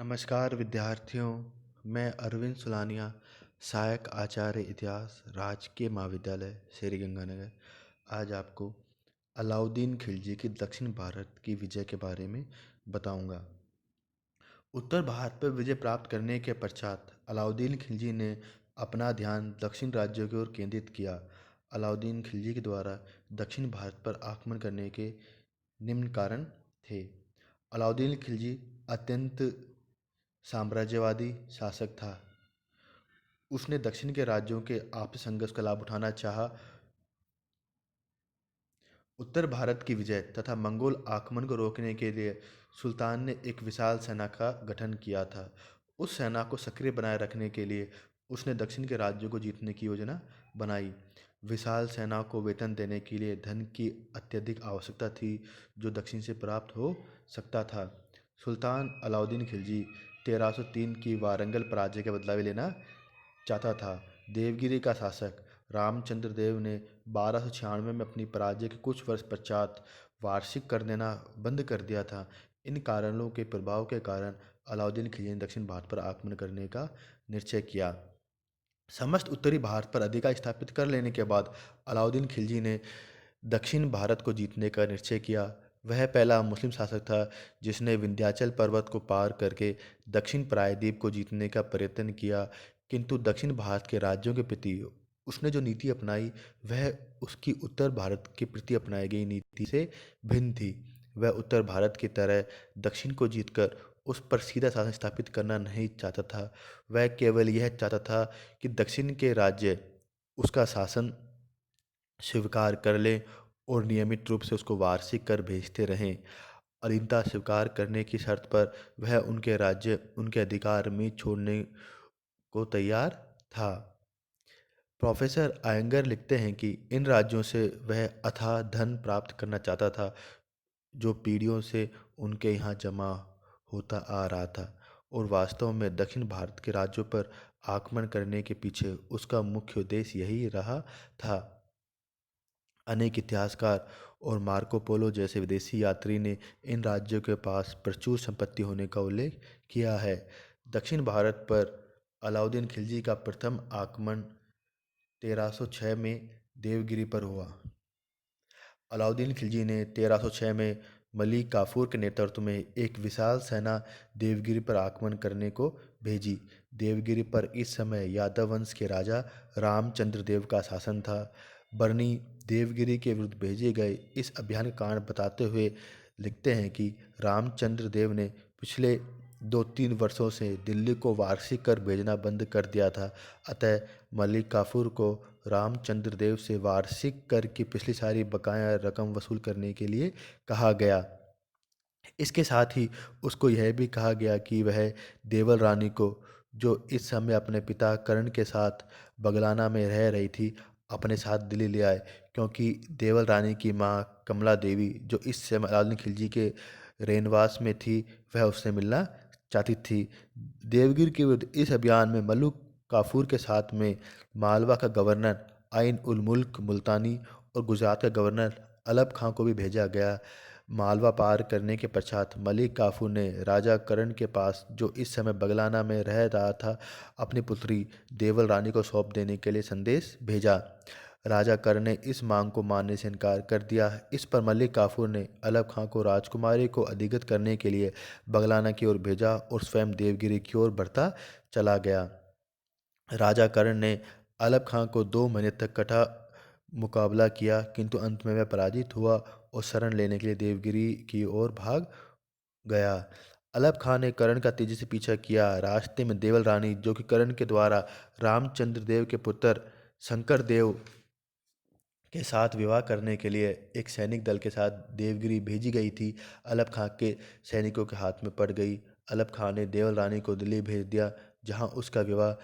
नमस्कार विद्यार्थियों। मैं अरविंद सुलानिया, सहायक आचार्य इतिहास, राजकीय महाविद्यालय श्री गंगानगर, आज आपको अलाउद्दीन खिलजी की दक्षिण भारत की विजय के बारे में बताऊंगा। उत्तर भारत पर विजय प्राप्त करने के पश्चात अलाउद्दीन खिलजी ने अपना ध्यान दक्षिण राज्यों की ओर केंद्रित किया। अलाउद्दीन खिलजी के द्वारा दक्षिण भारत पर आक्रमण करने के निम्न कारण थे। अलाउद्दीन खिलजी अत्यंत साम्राज्यवादी शासक था। उसने दक्षिण के राज्यों के आपसी संघर्ष का लाभ उठाना चाहा। उत्तर भारत की विजय तथा मंगोल आक्रमण को रोकने के लिए सुल्तान ने एक विशाल सेना का गठन किया था। उस सेना को सक्रिय बनाए रखने के लिए उसने दक्षिण के राज्यों को जीतने की योजना बनाई। विशाल सेना को वेतन देने के लिए धन की अत्यधिक आवश्यकता थी, जो दक्षिण से प्राप्त हो सकता था। सुल्तान अलाउद्दीन खिलजी 1303 की वारंगल पराजय का बदला भी लेना चाहता था। देवगिरी का शासक रामचंद्र देव ने 1296 में अपनी पराजय के कुछ वर्ष पश्चात वार्षिक कर देना बंद कर दिया था। इन कारणों के प्रभाव के कारण अलाउद्दीन खिलजी ने दक्षिण भारत पर आक्रमण करने का निश्चय किया। समस्त उत्तरी भारत पर अधिकार स्थापित कर लेने के बाद अलाउद्दीन खिलजी ने दक्षिण भारत को जीतने का निश्चय किया। वह पहला मुस्लिम शासक था जिसने विंध्याचल पर्वत को पार करके दक्षिण प्रायद्वीप को जीतने का प्रयत्न किया, किंतु दक्षिण भारत के राज्यों के प्रति उसने जो नीति अपनाई वह उसकी उत्तर भारत के प्रति अपनाई गई नीति से भिन्न थी। वह उत्तर भारत की तरह दक्षिण को जीतकर उस पर सीधा शासन स्थापित करना नहीं चाहता था। वह केवल यह चाहता था कि दक्षिण के राज्य उसका शासन स्वीकार कर लें और नियमित रूप से उसको वार्षिक कर भेजते रहें। अधीनता स्वीकार करने की शर्त पर वह उनके राज्य उनके अधिकार में छोड़ने को तैयार था। प्रोफेसर आयंगर लिखते हैं कि इन राज्यों से वह अथाह धन प्राप्त करना चाहता था, जो पीढ़ियों से उनके यहाँ जमा होता आ रहा था, और वास्तव में दक्षिण भारत के राज्यों पर आक्रमण करने के पीछे उसका मुख्य उद्देश्य यही रहा था। अनेक इतिहासकार और मार्को पोलो जैसे विदेशी यात्री ने इन राज्यों के पास प्रचुर संपत्ति होने का उल्लेख किया है। दक्षिण भारत पर अलाउद्दीन खिलजी का प्रथम आक्रमण 1306 में देवगिरी पर हुआ। अलाउद्दीन खिलजी ने 1306 में मलिक काफूर के नेतृत्व में एक विशाल सेना देवगिरी पर आक्रमण करने को भेजी। देवगिरी पर इस समय यादव वंश के राजा रामचंद्र देव का शासन था। बरनी देवगिरी के विरुद्ध भेजे गए इस अभियान का कारण बताते हुए लिखते हैं कि रामचंद्र देव ने पिछले 2-3 वर्षों से दिल्ली को वार्षिक कर भेजना बंद कर दिया था। अतः मलिक काफूर को रामचंद्र देव से वार्षिक कर की पिछली सारी बकाया रकम वसूल करने के लिए कहा गया। इसके साथ ही उसको यह भी कहा गया कि वह देवल रानी को, जो इस समय अपने पिता कर्ण के साथ बगलाना में रह रही थी, अपने साथ दिल्ली ले आए, क्योंकि देवल रानी की माँ कमला देवी, जो इस समय अलाउद्दीन खिलजी के रेनवास में थी, वह उससे मिलना चाहती थी। देवगिर के विरुद्ध इस अभियान में मलुक काफूर के साथ में मालवा का गवर्नर आइन उल मुल्क मुल्तानी और गुजरात का गवर्नर अलब खां को भी भेजा गया। मालवा पार करने के पश्चात मलिक काफूर ने राजा करण के पास, जो इस समय बगलाना में रह रहा था, अपनी पुत्री देवल रानी को सौंप देने के लिए संदेश भेजा। राजा करण ने इस मांग को मानने से इनकार कर दिया। इस पर मलिक काफूर ने अलब खां को राजकुमारी को अधिगत करने के लिए बगलाना की ओर भेजा और स्वयं देवगिरी की ओर बढ़ता चला गया। राजा कर्ण ने अलब खां को 2 महीने तक कटा मुकाबला किया, किंतु अंत में वह पराजित हुआ और शरण लेने के लिए देवगिरी की ओर भाग गया। अलब खां ने कर्ण का तेजी से पीछा किया। रास्ते में देवल रानी, जो कि कर्ण के द्वारा रामचंद्र देव के पुत्र शंकर देव के साथ विवाह करने के लिए एक सैनिक दल के साथ देवगिरी भेजी गई थी, अलब खां के सैनिकों के हाथ में पड़ गई। अलब खां ने देवल रानी को दिल्ली भेज दिया, जहां उसका विवाह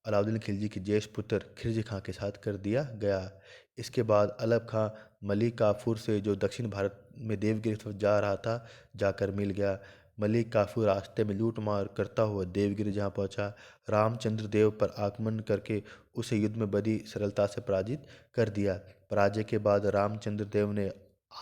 अलाउद्दीन खिलजी के ज्येष्ठ पुत्र खिलजी खां के साथ कर दिया गया। इसके बाद अलब खां मलिक काफूर से, जो दक्षिण भारत में देवगिरी की तरफ जा रहा था, जाकर मिल गया। मलिक काफूर रास्ते में लूट मार करता हुआ देवगिरी जहाँ पहुँचा, रामचंद्र देव पर आक्रमण करके उसे युद्ध में बड़ी सरलता से पराजित कर दिया। पराजय के बाद रामचंद्र देव ने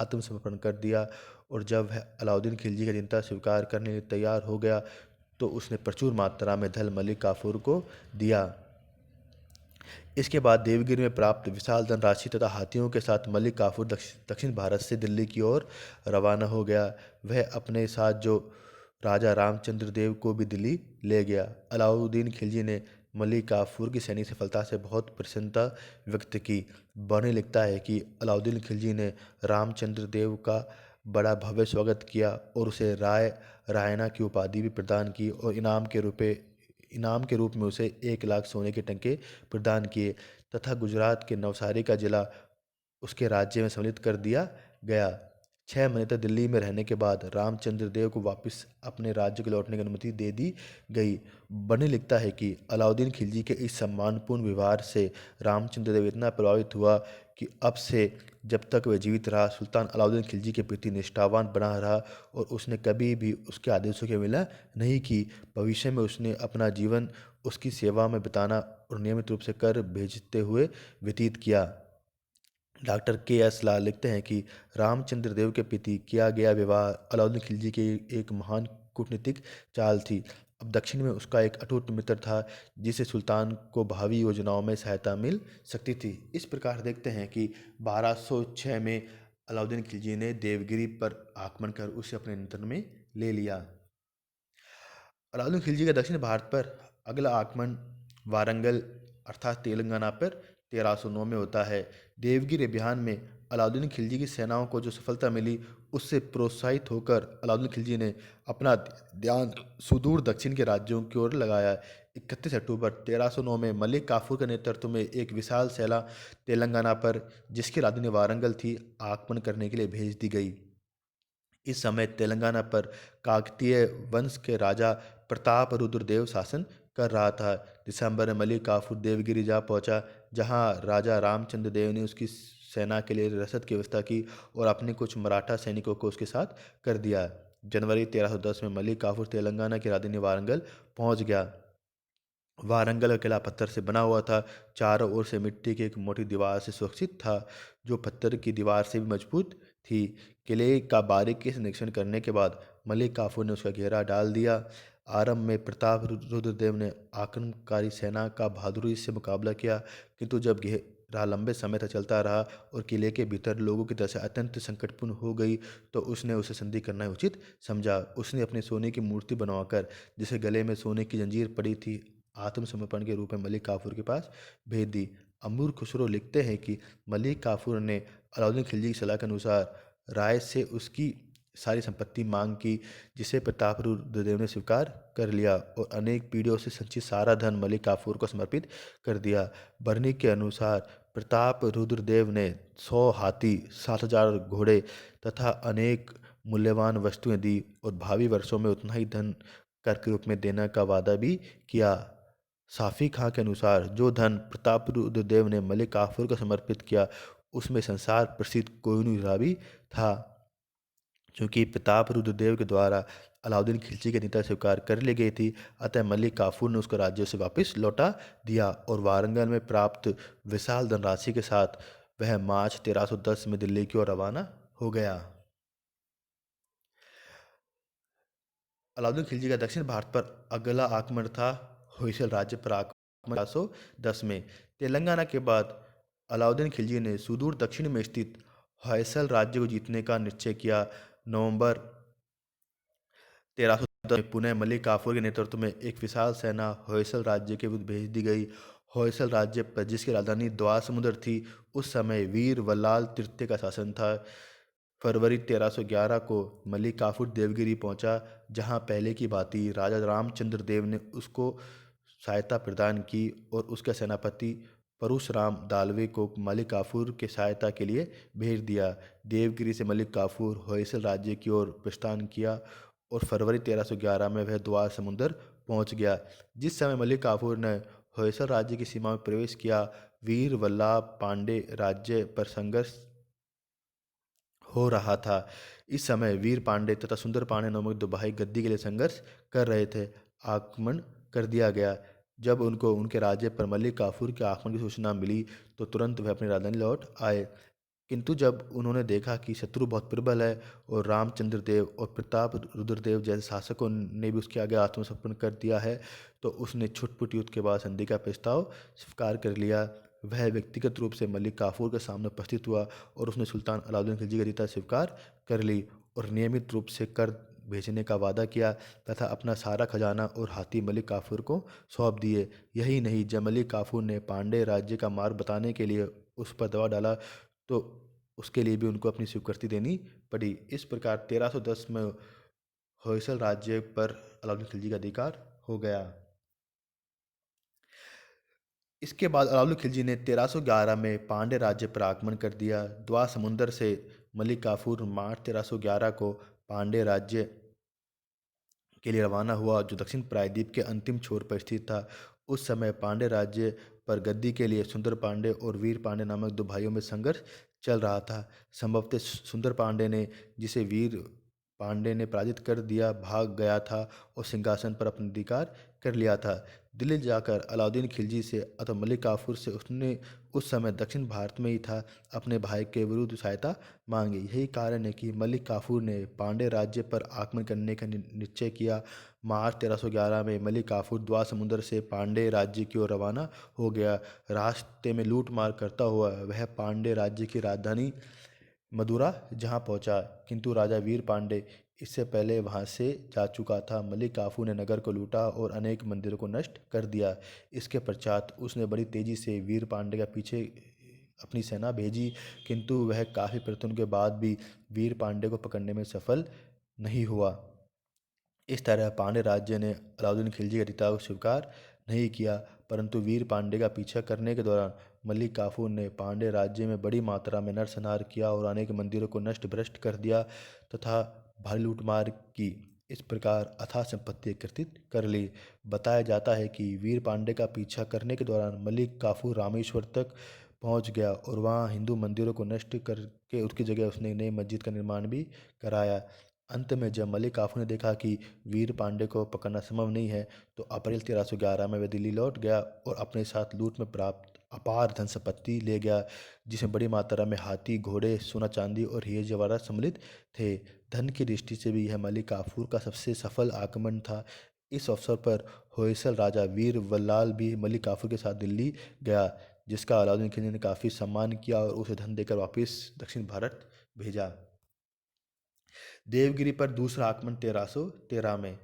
आत्मसमर्पण कर दिया, और जब वह अलाउद्दीन खिलजी की अधीनता स्वीकार करने के लिए तैयार हो गया, तो उसने प्रचुर मात्रा में धन मलिक काफूर को दिया। इसके बाद देवगिरी में प्राप्त विशाल धनराशि तथा हाथियों के साथ मलिक काफूर दक्षिण भारत से दिल्ली की ओर रवाना हो गया। वह अपने साथ जो राजा रामचंद्र देव को भी दिल्ली ले गया। अलाउद्दीन खिलजी ने मलिक काफूर की सैनिक सफलता से बहुत प्रसन्नता व्यक्त की। बर्नी लिखता है कि अलाउद्दीन खिलजी ने रामचंद्र देव का बड़ा भव्य स्वागत किया और उसे रायना की उपाधि भी प्रदान की और इनाम के रूप में उसे 1 लाख सोने के टंके प्रदान किए तथा गुजरात के नवसारी का जिला उसके राज्य में सम्मिलित कर दिया गया। 6 महीने तक दिल्ली में रहने के बाद रामचंद्र देव को वापस अपने राज्य को लौटने की अनुमति दे दी गई। बर्नी लिखता है कि अलाउद्दीन खिलजी के इस सम्मानपूर्ण व्यवहार से रामचंद्र देव इतना प्रभावित हुआ कि अब से जब तक वह जीवित रहा सुल्तान अलाउद्दीन खिलजी के प्रति निष्ठावान बना रहा और उसने कभी भी उसके आदेशों की अवहेलना नहीं की। भविष्य में उसने अपना जीवन उसकी सेवा में बिताना और नियमित रूप से कर भेजते हुए व्यतीत किया। Doctor KS. लाल लिखते हैं कि रामचंद्र देव के प्रति किया गया व्यवहार अलाउद्दीन खिलजी की एक महान कूटनीतिक चाल थी। अब दक्षिण में उसका एक अटूट मित्र था जिससे सुल्तान को भावी योजनाओं में सहायता मिल सकती थी। इस प्रकार देखते हैं कि 1206 में अलाउद्दीन खिलजी ने देवगिरी पर आक्रमण कर उसे अपने नियंत्रण में ले लिया। अलाउद्दीन खिलजी का दक्षिण भारत पर अगला आक्रमण वारंगल अर्थात तेलंगाना पर 1309 में होता है। देवगिरी अभियान में अलाउद्दीन खिलजी की सेनाओं को जो सफलता मिली उससे प्रोत्साहित होकर अलाउद्दीन खिलजी ने अपना ध्यान सुदूर दक्षिण के राज्यों की ओर लगाया। 31 अक्टूबर 1309 में मलिक काफूर के नेतृत्व में एक विशाल सेना तेलंगाना पर, जिसकी राजधानी वारंगल थी, आक्रमण करने के लिए भेज दी गई। इस समय तेलंगाना पर काकतीय वंश के राजा प्रताप रुद्र देव शासन कर रहा था। दिसंबर में मलिक काफूर देवगिरी जा पहुंचा, जहां राजा रामचंद्र देव ने उसकी सेना के लिए रसद की व्यवस्था की और अपने कुछ मराठा सैनिकों को उसके साथ कर दिया। जनवरी 1310 में मलिक काफूर तेलंगाना की राजधानी वारंगल पहुंच गया। वारंगल का किला पत्थर से बना हुआ था, चारों ओर से मिट्टी की एक मोटी दीवार से सुरक्षित था जो पत्थर की दीवार से भी मजबूत थी। किले का बारीकी से निरीक्षण करने के बाद मलिक काफूर ने उसका घेरा डाल दिया। आरंभ में प्रताप रुद्रदेव ने आक्रमणकारी सेना का बहादुरी से मुकाबला किया, किंतु जब घेरा लंबे समय तक चलता रहा और किले के भीतर लोगों की दशा अत्यंत संकटपूर्ण हो गई तो उसने उसे संधि करना उचित समझा। उसने अपने सोने की मूर्ति बनवाकर, जिसे गले में सोने की जंजीर पड़ी थी, आत्मसमर्पण के रूप में मलिक काफूर के पास भेज दी। अमूर खुसरो लिखते हैं कि मलिक काफूर ने अलाउद्दीन खिलजी की सलाह के अनुसार राय से उसकी सारी संपत्ति मांग की, जिसे प्रताप रुद्रदेव ने स्वीकार कर लिया और अनेक पीढ़ियों से संचित सारा धन मलिक काफूर को समर्पित कर दिया। बर्नी के अनुसार प्रताप रुद्रदेव ने 100 हाथी, 7,000 घोड़े तथा अनेक मूल्यवान वस्तुएं दी और भावी वर्षों में उतना ही धन कर के रूप में देने का वादा भी किया। साफी खां के अनुसार जो धन प्रतापरुद्रदेव ने मलिक काफूर को समर्पित किया उसमें संसार प्रसिद्ध कोहिनूर हीरा भी था। चूंकि प्रतापरुद्रदेव के द्वारा अलाउद्दीन खिलजी की नीति स्वीकार कर ली गई थी, अतः मलिक काफूर ने उसको राज्य से वापस लौटा दिया और वारंगल में प्राप्त विशाल धनराशि के साथ वह मार्च 1310 में दिल्ली की ओर रवाना हो गया। अलाउद्दीन खिलजी का दक्षिण भारत पर अगला आक्रमण था होयसल राज्य पर आक्रमण 1310 में। तेलंगाना के बाद अलाउद्दीन खिलजी ने सुदूर दक्षिण में स्थित होयसल राज्य को जीतने का निश्चय किया। नवंबर 1310 में पुनः मलिक काफूर के नेतृत्व में एक विशाल सेना होयसल राज्य के विरुद्ध भेज दी गई। होयसल राज्य पर, जिसकी राजधानी द्वार समुद्र थी, उस समय वीर वल्लाल तृतीय का शासन था। फरवरी 1311 को मलिक काफूर देवगिरी पहुंचा, जहां पहले की भांति राजा रामचंद्र देव ने उसको सहायता प्रदान की और उसके सेनापति परशुराम दालवे को मलिक काफूर के सहायता के लिए भेज दिया। देवगिरी से मलिक काफूर होयसल राज्य की ओर प्रस्थान किया और फरवरी 1311 में वह द्वार समुद्र पहुंच गया। जिस समय मलिक काफूर ने होयसल राज्य की सीमा में प्रवेश किया, वीर वल्लभ पांडे राज्य पर संघर्ष हो रहा था। इस समय वीर पांडे तथा सुंदर पांडे नामक दो भाई गद्दी के लिए संघर्ष कर रहे थे। आक्रमण कर दिया गया। जब उनको उनके राज्य पर मलिक काफूर के आक्रमण की सूचना मिली तो तुरंत वह अपनी राजधानी लौट आए। किंतु जब उन्होंने देखा कि शत्रु बहुत प्रबल है और रामचंद्र देव और प्रताप रुद्रदेव जैसे शासकों ने भी उसके आगे आत्मसमर्पण कर दिया है, तो उसने छुटपुट युद्ध के बाद संधि का प्रस्ताव स्वीकार कर लिया। वह व्यक्तिगत रूप से मलिक काफूर के सामने उपस्थित हुआ और उसने सुल्तान अलाउद्दीन खिलजी की वरीयता स्वीकार कर ली और नियमित रूप से कर भेजने का वादा किया तथा अपना सारा खजाना और हाथी मलिक काफूर को सौंप दिए। यही नहीं, जब मलिक काफूर ने पांडे राज्य का मार्ग बताने के लिए उस पर दबाव डाला, तो उसके लिए भी उनको अपनी स्वीकृति देनी पड़ी। इस प्रकार 1310 में होयसल राज्य पर अलाउद्दीन खिलजी का अधिकार हो गया। इसके बाद अलाउद्दीन खिलजी ने 1311 में पांड्य राज्य पर आक्रमण कर दिया। द्वार समुंदर से मलिक काफूर मार्च 1311 को पांड्य राज्य के लिए रवाना हुआ, जो दक्षिण प्रायद्वीप के अंतिम छोर पर स्थित था। उस समय पांड्य राज्य पर गद्दी के लिए सुंदर पांड्य और वीर पांड्य नामक दो भाइयों में संघर्ष चल रहा था। संभवतः सुंदर पांड्य ने, जिसे वीर पांड्य ने पराजित कर दिया, भाग गया था और सिंहासन पर अपना अधिकार कर लिया था। दिल्ली जाकर अलाउद्दीन खिलजी से अथवा मलिक काफूर से उसने उस समय दक्षिण भारत में ही था, अपने भाई के विरुद्ध सहायता मांगी। यही कारण है कि मलिक काफूर ने पांड्य राज्य पर आक्रमण करने का निश्चय किया। मार्च 1311 में मलिक काफूर द्वार समुद्र से पांड्य राज्य की ओर रवाना हो गया। रास्ते में लूट मार करता हुआ वह पांड्य राज्य की राजधानी मदुरा जहां पहुंचा, किंतु राजा वीर पांड्य इससे पहले वहां से जा चुका था। मलिक काफूर ने नगर को लूटा और अनेक मंदिरों को नष्ट कर दिया। इसके पश्चात उसने बड़ी तेजी से वीर पांड्य के पीछे अपनी सेना भेजी, किंतु वह काफ़ी प्रयत्नों के बाद भी वीर पांड्य को पकड़ने में सफल नहीं हुआ। इस तरह पांड्य राज्य ने अलाउद्दीन खिलजी की अधिकार को स्वीकार नहीं किया, परंतु वीर पांड्य का पीछा करने के दौरान मलिक काफूर ने पांड्य राज्य में बड़ी मात्रा में नरसंहार किया और अनेक मंदिरों को नष्ट भ्रष्ट कर दिया तथा भारी लूटमार की। इस प्रकार अथाह संपत्ति एकत्रित कर ली। बताया जाता है कि वीर पांड्य का पीछा करने के दौरान मलिक काफूर रामेश्वर तक पहुंच गया और वहां हिंदू मंदिरों को नष्ट करके उसकी जगह उसने नई मस्जिद का निर्माण भी कराया। अंत में जब मलिक काफूर ने देखा कि वीर पांड्य को पकड़ना संभव नहीं है, तो अप्रैल 1311 में वह दिल्ली लौट गया और अपने साथ लूट में प्राप्त अपार धन संपत्ति ले गया, जिसमें बड़ी मात्रा में हाथी, घोड़े, सोना चांदी और हीरे जवाहरात सम्मिलित थे। धन की दृष्टि से भी यह मलिक काफूर का सबसे सफल आक्रमण था। इस अवसर पर होयसल राजा वीर बल्लाल भी मलिक काफूर के साथ दिल्ली गया, जिसका अलाउद्दीन खिलजी ने काफ़ी सम्मान किया और उसे धन देकर वापस दक्षिण भारत भेजा। देवगिरी पर दूसरा आक्रमण 1313 में।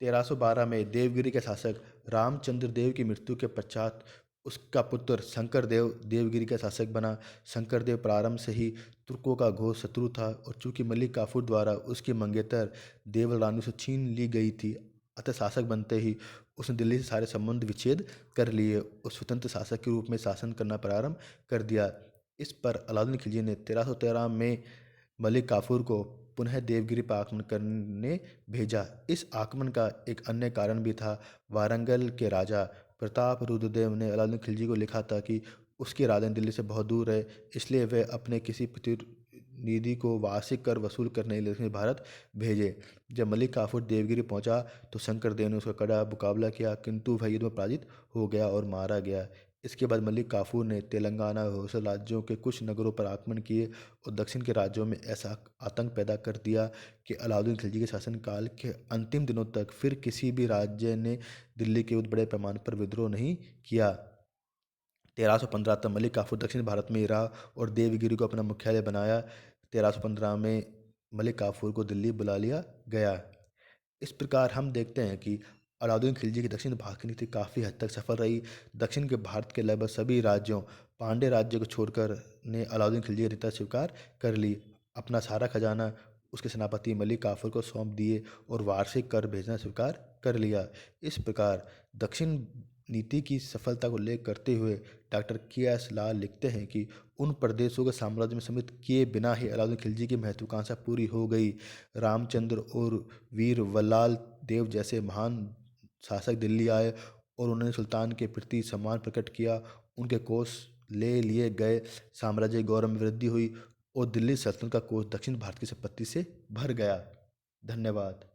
1312 में देवगिरी के शासक रामचंद्र देव की मृत्यु के पश्चात उसका पुत्र शंकर देव देवगिरी का शासक बना। शंकर देव प्रारंभ से ही तुर्कों का घोर शत्रु था और चूंकि मलिक काफूर द्वारा उसकी मंगेतर देवल रानी से छीन ली गई थी, अतः शासक बनते ही उसने दिल्ली से सारे संबंध विच्छेद कर लिए और स्वतंत्र शासक के रूप में शासन करना प्रारंभ कर दिया। इस पर अलाउद्दीन खिलजी ने 1313 में मलिक काफूर को पुनः देवगिरी पर आक्रमण करने भेजा। इस आक्रमण का एक अन्य कारण भी था। वारंगल के राजा प्रताप रुद्रदेव ने अलाउद्दीन खिलजी को लिखा था कि उसकी राजधानी दिल्ली से बहुत दूर है, इसलिए वे अपने किसी प्रतिनिधि को वार्षिक कर वसूल करने के लिए दक्षिण भारत भेजे। जब मलिक काफूर देवगिरी पहुंचा तो शंकर देव ने उसका कड़ा मुकाबला किया, किंतु वह युद्ध में पराजित हो गया और मारा गया। इसके बाद मलिक काफूर ने तेलंगाना और होयसल राज्यों के कुछ नगरों पर आक्रमण किए और दक्षिण के राज्यों में ऐसा आतंक पैदा कर दिया कि अलाउद्दीन खिलजी के शासनकाल के अंतिम दिनों तक फिर किसी भी राज्य ने दिल्ली के विरुद्ध बड़े पैमाने पर विद्रोह नहीं किया। 1315 तक मलिक काफूर दक्षिण भारत में ही रहा और देवगिरी को अपना मुख्यालय बनाया। 1315 में मलिक काफूर को दिल्ली बुला लिया गया। इस प्रकार हम देखते हैं कि अलाउद्दीन खिलजी की दक्षिण भारत की नीति काफ़ी हद तक सफल रही। दक्षिण के भारत के लगभग सभी राज्यों, पांड्य राज्य को छोड़कर, ने अलाउद्दीन खिलजी की अधिकार स्वीकार कर ली। अपना सारा खजाना उसके सेनापति मलिक काफूर को सौंप दिए और वार्षिक कर भेजना स्वीकार कर लिया। इस प्रकार दक्षिण नीति की सफलता को उल्लेख करते हुए डॉक्टर के.एस. लाल लिखते हैं कि उन प्रदेशों के साम्राज्य में सम्मिलित किए बिना ही अलाउद्दीन खिलजी की महत्वाकांक्षा पूरी हो गई। रामचंद्र और वीर बल्लाल देव जैसे महान शासक दिल्ली आए और उन्होंने सुल्तान के प्रति सम्मान प्रकट किया। उनके कोष ले लिए गए, साम्राज्य गौरव में वृद्धि हुई और दिल्ली सल्तनत का कोष दक्षिण भारत की संपत्ति से भर गया। धन्यवाद।